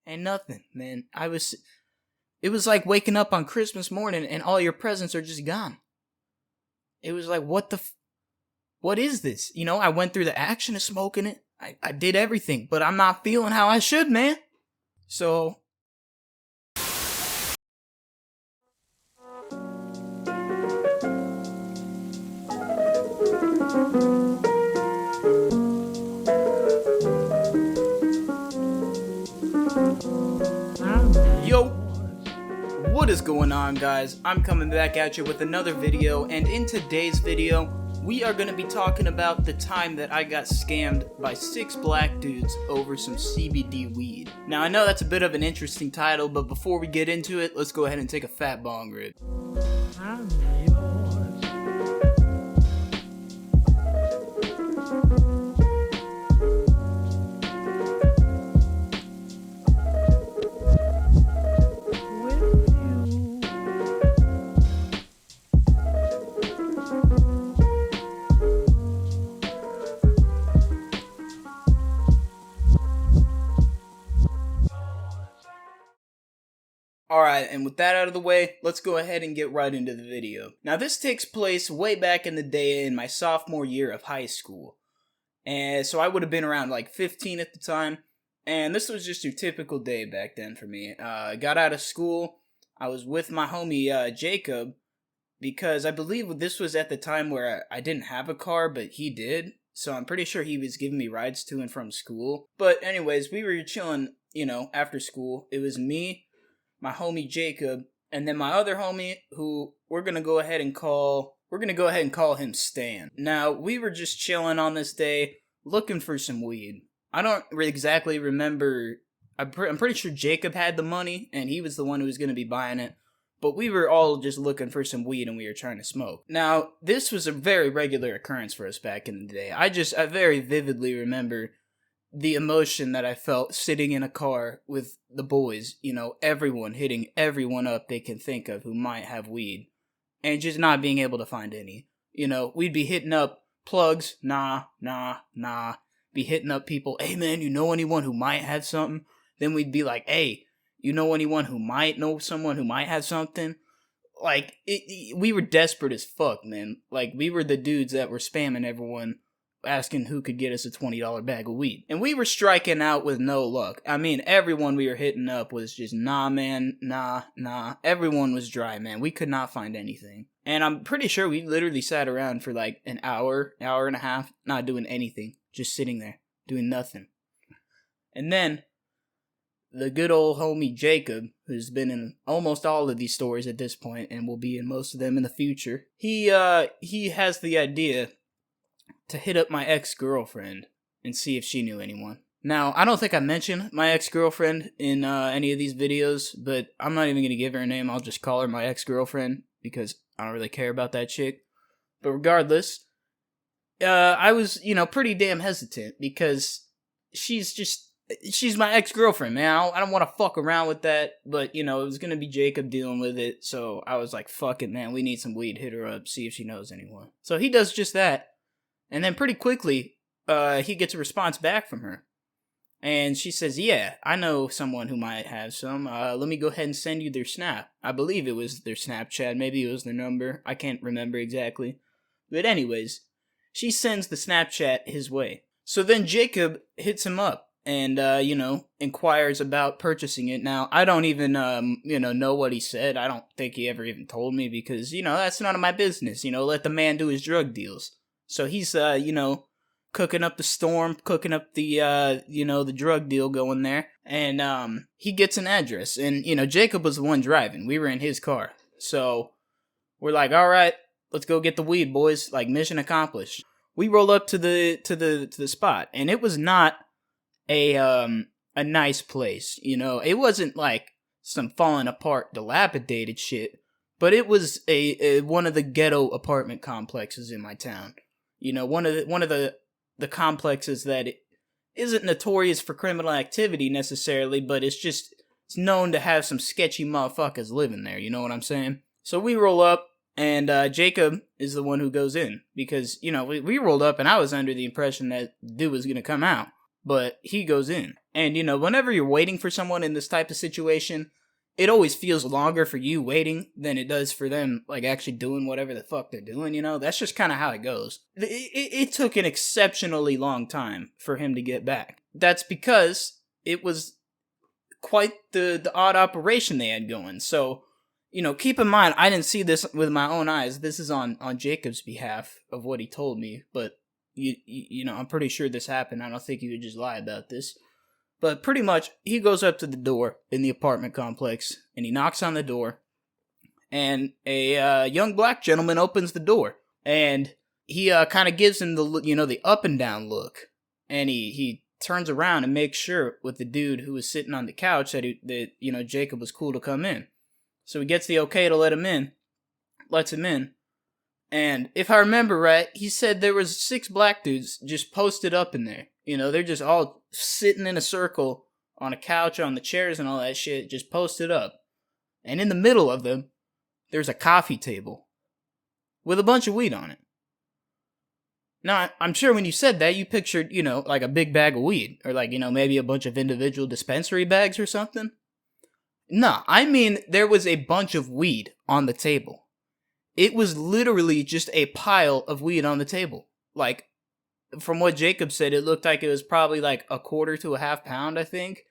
And nothing, man. It was like waking up on Christmas morning and all your presents are just gone. It was like, what is this? You know, I went through the action of smoking it. I did everything, but I'm not feeling how I should, man. So, yo, what is going on, guys? I'm coming back at you with another video, and in today's video, we are going to be talking about the time that I got scammed by 6 black dudes over some CBD weed. Now, I know that's a bit of an interesting title, but before we get into it, let's go ahead and take a fat bong rip. Alright, and with that out of the way, let's go ahead and get right into the video. Now, this takes place way back in the day in my sophomore year of high school. And so I would have been around like 15 at the time, and this was just your typical day back then for me. I got out of school, I was with my homie Jacob, because I believe this was at the time where I didn't have a car, but he did. So I'm pretty sure he was giving me rides to and from school. But anyways, we were chilling, after school. It was me, my homie Jacob, and then my other homie, who we're gonna go ahead and call him Stan. Now, we were just chilling on this day, looking for some weed. I don't exactly remember. I'm pretty sure Jacob had the money, and he was the one who was gonna be buying it. But we were all just looking for some weed, and we were trying to smoke. Now, this was a very regular occurrence for us back in the day. I very vividly remember the emotion that I felt sitting in a car with the boys, everyone hitting everyone up they can think of who might have weed, and just not being able to find any. We'd be hitting up plugs, nah, be hitting up people, hey man, you know anyone who might have something? Then we'd be like, hey, you know anyone who might know someone who might have something? Like, we were desperate as fuck, man. Like, we were the dudes that were spamming everyone, asking who could get us a $20 bag of weed. And we were striking out with no luck. I mean, everyone we were hitting up was just, nah, man, nah. Everyone was dry, man. We could not find anything. And I'm pretty sure we literally sat around for like an hour and a half, not doing anything. Just sitting there, doing nothing. And then, the good old homie Jacob, who's been in almost all of these stories at this point, and will be in most of them in the future, he has the idea to hit up my ex-girlfriend and see if she knew anyone. Now, I don't think I mentioned my ex-girlfriend in any of these videos, but I'm not even going to give her a name. I'll just call her my ex-girlfriend because I don't really care about that chick. But regardless, I was, pretty damn hesitant because she's my ex-girlfriend, man. I don't want to fuck around with that, but, it was going to be Jacob dealing with it, so I was like, fuck it, man. We need some weed. Hit her up, see if she knows anyone. So he does just that. And then pretty quickly, he gets a response back from her. And she says, yeah, I know someone who might have some. Let me go ahead and send you their Snap. I believe it was their Snapchat. Maybe it was their number. I can't remember exactly. But anyways, she sends the Snapchat his way. So then Jacob hits him up and, inquires about purchasing it. Now, I don't even, know what he said. I don't think he ever even told me because, that's none of my business. Let the man do his drug deals. So he's, cooking up the storm, cooking up the, the drug deal going there. And, he gets an address. And, Jacob was the one driving. We were in his car. So we're like, all right, let's go get the weed, boys. Like, mission accomplished. We roll up to the spot. And it was not a nice place. It wasn't like some falling apart, dilapidated shit. But it was one of the ghetto apartment complexes in my town. One of the complexes that isn't notorious for criminal activity necessarily, but it's known to have some sketchy motherfuckers living there, you know what I'm saying? So we roll up, and Jacob is the one who goes in, because, we rolled up, and I was under the impression that dude was gonna come out. but he goes in. And, you know, whenever you're waiting for someone in this type of situation, it always feels longer for you waiting than it does for them, like, actually doing whatever the fuck they're doing, you know? That's just kind of how it goes. It took an exceptionally long time for him to get back. That's because it was quite the odd operation they had going. So, you know, keep in mind, I didn't see this with my own eyes. This is on Jacob's behalf of what he told me, but, you know, I'm pretty sure this happened. I don't think he would just lie about this. But pretty much, he goes up to the door in the apartment complex, and he knocks on the door, and a young black gentleman opens the door, and he kind of gives him the, you know, the up and down look, and he turns around and makes sure with the dude who was sitting on the couch that you know, Jacob was cool to come in. So he gets the okay to let him in, lets him in, and if I remember right, he said there was 6 black dudes just posted up in there. You know, they're just all sitting in a circle on a couch, on the chairs and all that shit, just posted up. And in the middle of them, there's a coffee table with a bunch of weed on it. Now, I'm sure when you said that, you pictured, you know, like a big bag of weed, or like, you know, maybe a bunch of individual dispensary bags or something. No, I mean, there was a bunch of weed on the table. It was literally just a pile of weed on the table. Like, from what Jacob said, it looked like it was probably like a quarter to a half pound, I think.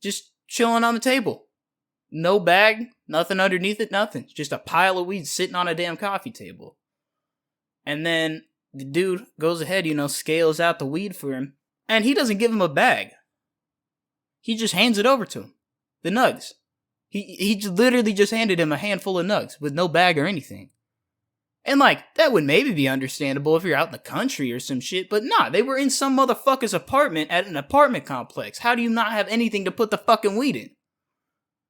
Just chilling on the table. No bag, nothing underneath it, nothing. Just a pile of weed sitting on a damn coffee table. And then the dude goes ahead, you know, scales out the weed for him. And he doesn't give him a bag. He just hands it over to him. The nugs. He literally just handed him a handful of nugs with no bag or anything. And, like, that would maybe be understandable if you're out in the country or some shit, but nah, they were in some motherfucker's apartment at an apartment complex. How do you not have anything to put the fucking weed in?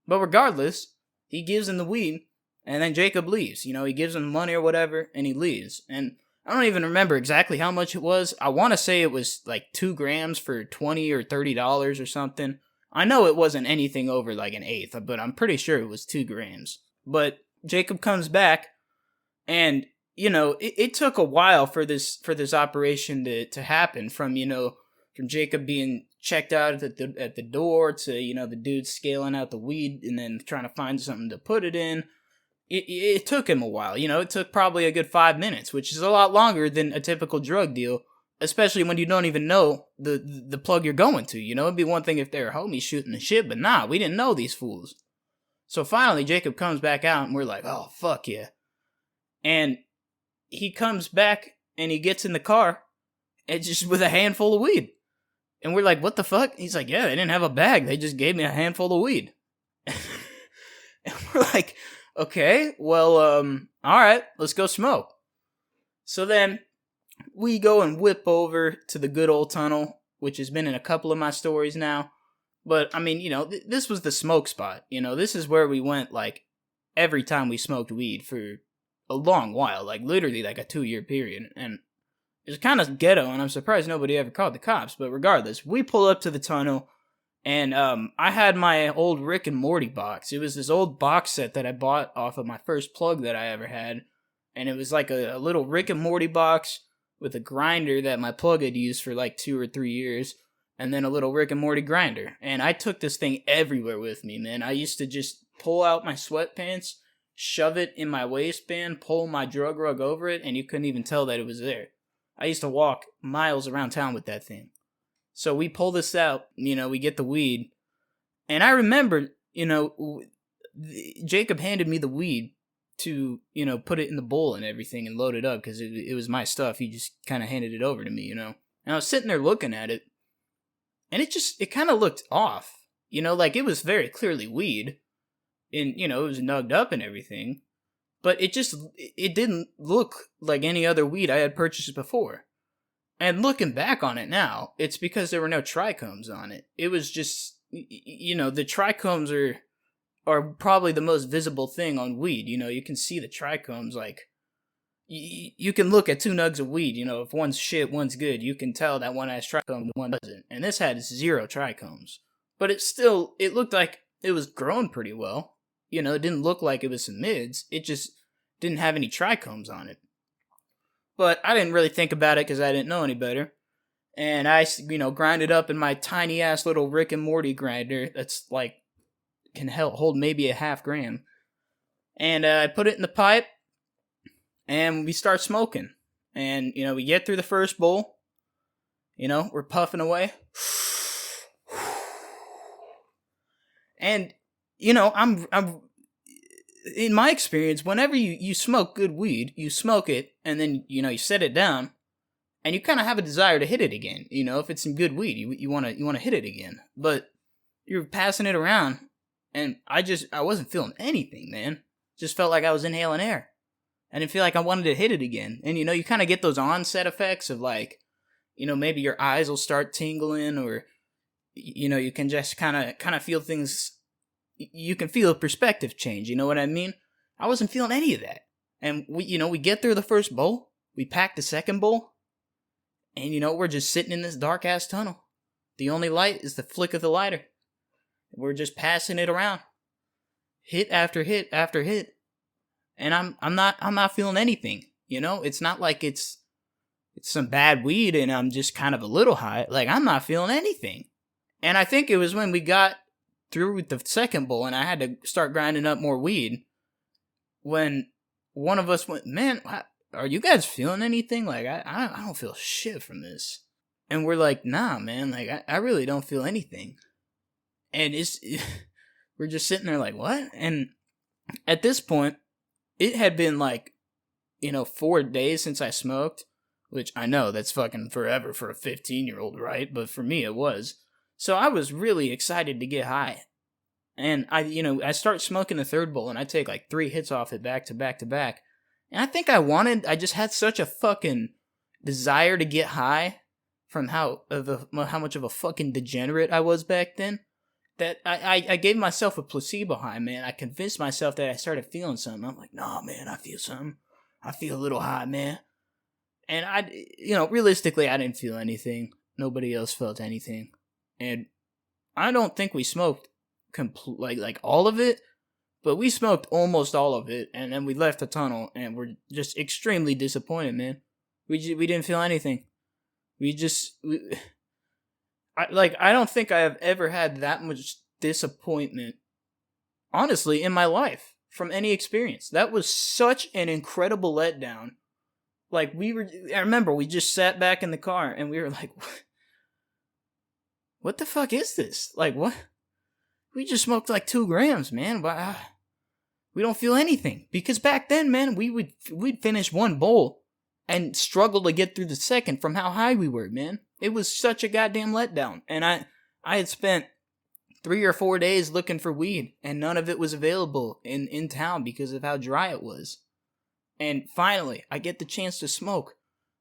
But regardless, he gives him the weed, and then Jacob leaves. You know, he gives him money or whatever, and he leaves. And I don't even remember exactly how much it was. I want to say it was, like, 2 grams for $20 or $30 or something. I know it wasn't anything over, like, an eighth, but I'm pretty sure it was 2 grams. But Jacob comes back. And, you know, it took a while for this operation to happen, from Jacob being checked out at the door to, you know, the dude scaling out the weed and then trying to find something to put it in. It took him a while. You know, it took probably a good 5 minutes, which is a lot longer than a typical drug deal, especially when you don't even know the plug you're going to. You know, it'd be one thing if they were homies shooting the shit, but nah, we didn't know these fools. So finally, Jacob comes back out, and we're like, oh, fuck yeah. And he comes back and he gets in the car and just with a handful of weed. And we're like, what the fuck? He's like, yeah, they didn't have a bag. They just gave me a handful of weed. And we're like, okay, well, all right, let's go smoke. So then we go and whip over to the good old tunnel, which has been in a couple of my stories now. But, I mean, you know, this was the smoke spot. You know, this is where we went, like, every time we smoked weed for a long while, like literally like a 2-year period, and it's kind of ghetto, and I'm surprised nobody ever called the cops. But regardless, we pull up to the tunnel, and I had my old Rick and Morty box. It was this old box set that I bought off of my first plug that I ever had, and it was like a little Rick and Morty box with a grinder that my plug had used for like 2 or 3 years, and then a little Rick and Morty grinder. And I took this thing everywhere with me, man. I used to just pull out my sweatpants, shove it in my waistband, pull my drug rug over it, and you couldn't even tell that it was there. I used to walk miles around town with that thing. So we pull this out, you know, we get the weed, and I remember, you know, Jacob handed me the weed to, you know, put it in the bowl and everything and load it up, because it was my stuff. He just kind of handed it over to me, you know. And I was sitting there looking at it, and it kind of looked off, you know, like it was very clearly weed. And, you know, it was nugged up and everything, but it didn't look like any other weed I had purchased before. And looking back on it now, it's because there were no trichomes on it. It was just, you know, the trichomes are probably the most visible thing on weed. You know, you can see the trichomes, like, you can look at 2 nugs of weed, you know, if one's shit, one's good, you can tell that one has trichomes, one doesn't. And this had 0 trichomes. But it looked like it was grown pretty well. You know, it didn't look like it was some mids. It just didn't have any trichomes on it. But I didn't really think about it because I didn't know any better. and I, grind it up in my tiny ass little Rick and Morty grinder that's like can hold maybe a half gram. And I put it in the pipe, and we start smoking. And, we get through the first bowl. We're puffing away. And, I'm in my experience, whenever you smoke good weed, you smoke it, and then, you set it down, and you kind of have a desire to hit it again. If it's some good weed, you want to hit it again. But you're passing it around, and I wasn't feeling anything, man. Just felt like I was inhaling air. I didn't feel like I wanted to hit it again. And, you kind of get those onset effects of like, maybe your eyes will start tingling, or, you can just kind of feel things. You can feel a perspective change. You know what I mean? I wasn't feeling any of that. And we get through the first bowl. We pack the second bowl. And, we're just sitting in this dark ass tunnel. The only light is the flick of the lighter. We're just passing it around. Hit after hit after hit. And I'm not feeling anything. It's not like it's some bad weed and I'm just kind of a little high. Like, I'm not feeling anything. And I think it was when we got through with the second bowl and I had to start grinding up more weed, when one of us went, man, are you guys feeling anything? Like, I don't feel shit from this. And we're like, nah, man, like, I really don't feel anything. And we're just sitting there like, what? And at this point, it had been like, 4 days since I smoked, which I know that's fucking forever for a 15-year-old, right? But for me, it was. So I was really excited to get high. And I start smoking the third bowl, and I take like 3 hits off it back to back to back. And I think I just had such a fucking desire to get high from how much of a fucking degenerate I was back then, that I gave myself a placebo high, man. I convinced myself that I started feeling something. I'm like, nah, man, I feel something. I feel a little high, man. And realistically, I didn't feel anything. Nobody else felt anything. And I don't think we smoked like all of it, but we smoked almost all of it, and then we left the tunnel, and we're just extremely disappointed, man. We didn't feel anything. I don't think I have ever had that much disappointment, honestly, in my life from any experience. That was such an incredible letdown. Like, I remember we just sat back in the car and we were like, what the fuck is this? Like, what? We just smoked like 2 grams, man. But we don't feel anything. Because back then, man, we'd finish 1 bowl and struggle to get through the second from how high we were, man. It was such a goddamn letdown. And I had spent 3 or 4 days looking for weed, and none of it was available in town because of how dry it was. And finally, I get the chance to smoke,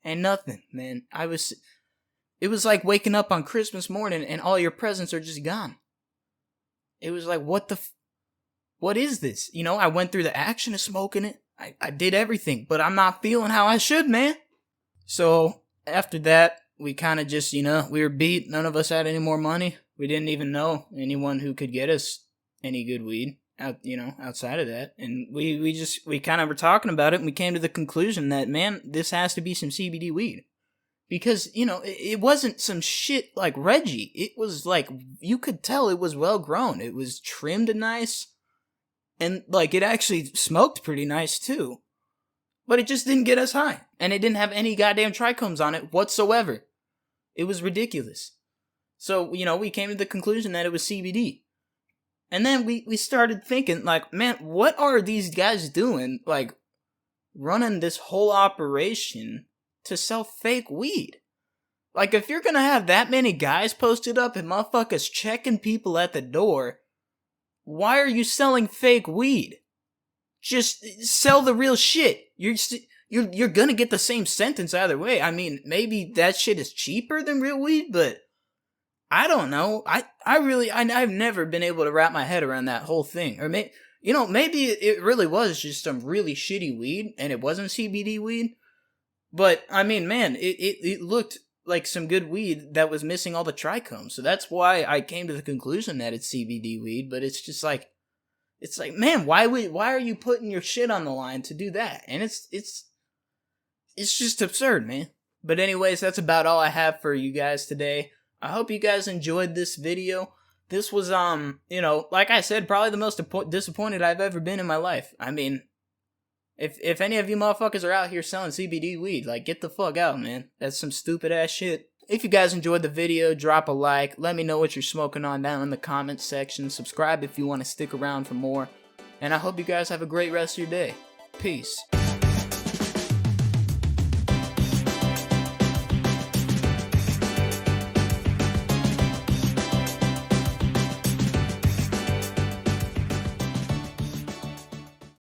and nothing, man. It was like waking up on Christmas morning and all your presents are just gone. It was like, what is this? I went through the action of smoking it. I did everything, but I'm not feeling how I should, man. So after that, we kind of just, we were beat. None of us had any more money. We didn't even know anyone who could get us any good weed outside of that. And we kind of were talking about it, and we came to the conclusion that, man, this has to be some CBD weed. Because, it wasn't some shit like Reggie. It was like, you could tell it was well grown. It was trimmed nice. And, like, it actually smoked pretty nice, too. But it just didn't get us high. And it didn't have any goddamn trichomes on it whatsoever. It was ridiculous. So, we came to the conclusion that it was CBD. And then we started thinking, like, man, what are these guys doing? Like, running this whole operation to sell fake weed. Like, if you're gonna have that many guys posted up and motherfuckers checking people at the door, why are you selling fake weed? Just sell the real shit. You're gonna get the same sentence either way. I mean, maybe that shit is cheaper than real weed, but I don't know. I've never been able to wrap my head around that whole thing. Or maybe it really was just some really shitty weed and it wasn't CBD weed. But, I mean, man, it looked like some good weed that was missing all the trichomes. So that's why I came to the conclusion that it's CBD weed. But it's just like, man, why are you putting your shit on the line to do that? And it's just absurd, man. But anyways, that's about all I have for you guys today. I hope you guys enjoyed this video. This was, like I said, probably the most disappointed I've ever been in my life. I mean, if any of you motherfuckers are out here selling CBD weed, like, get the fuck out, man. That's some stupid ass shit. If you guys enjoyed the video, drop a like. Let me know what you're smoking on down in the comments section. Subscribe if you want to stick around for more. And I hope you guys have a great rest of your day. Peace.